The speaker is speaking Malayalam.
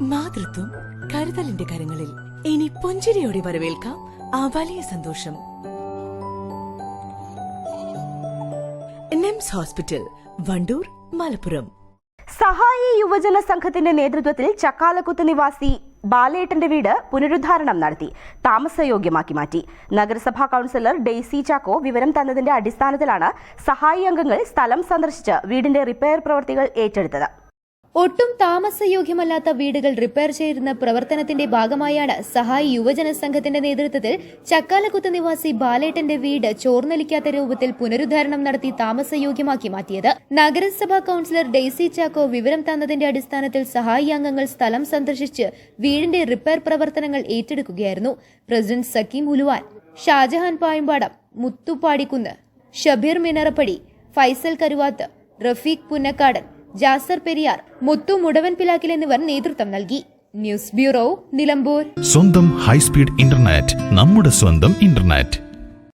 മാതൃത്വം കരുതലിന്റെ കരങ്ങളിൽ. ഇനി പുഞ്ചിരിയോടെ വരവേൽക്കാം ആ വലിയ സന്തോഷം. നിംസ് ഹോസ്പിറ്റൽ, വണ്ടൂർ, മലപ്പുറം. സഹായി യുവജന സംഘത്തിന്റെ നേതൃത്വത്തിൽ ചക്കാലക്കുത്ത് നിവാസി ബാലേട്ടന്റെ വീട് പുനരുദ്ധാരണം നടത്തി താമസയോഗ്യമാക്കി മാറ്റി. നഗരസഭാ കൌൺസിലർ ഡെയ്സി ചാക്കോ വിവരം തന്നതിന്റെ അടിസ്ഥാനത്തിലാണ് സഹായി അംഗങ്ങൾ സ്ഥലം സന്ദർശിച്ച് വീടിന്റെ റിപ്പയർ പ്രവൃത്തികൾ ഏറ്റെടുത്തത്. ഒട്ടും താമസയോഗ്യമല്ലാത്ത വീടുകൾ റിപ്പയർ ചെയ്യുന്ന പ്രവർത്തനത്തിന്റെ ഭാഗമായാണ് സഹായി യുവജന സംഘത്തിന്റെ നേതൃത്വത്തിൽ ചക്കാലക്കുത്ത് നിവാസി ബാലേട്ടന്റെ വീട് ചോർന്നൊലിക്കാത്ത രൂപത്തിൽ പുനരുദ്ധാരണം നടത്തി താമസയോഗ്യമാക്കി മാറ്റിയത്. നഗരസഭാ കൌൺസിലർ ഡെയ്സി ചാക്കോ വിവരം തന്നതിന്റെ അടിസ്ഥാനത്തിൽ സഹായി അംഗങ്ങൾ സ്ഥലം സന്ദർശിച്ച് വീടിന്റെ റിപ്പയർ പ്രവർത്തനങ്ങൾ ഏറ്റെടുക്കുകയായിരുന്നു. പ്രസിഡന്റ് സക്കീം ഉലുവാൻ, ഷാജഹാൻ പായമ്പാടം, മുത്തുപാടിക്കുന്ന്, ഷബീർ മിനറപ്പടി, ഫൈസൽ കരുവാത്ത്, റഫീഖ് പുന്നക്കാടൻ, ജാസർ പെരിയാർ, മുത്തു മുടവൻ പിലാക്കിൽ എന്നിവർ നേതൃത്വം നൽകി. News bureau, Nilambur. സ്വന്തം ഹൈസ്പീഡ് ഇന്റർനെറ്റ്, നമ്മുടെ സ്വന്തം ഇന്റർനെറ്റ്.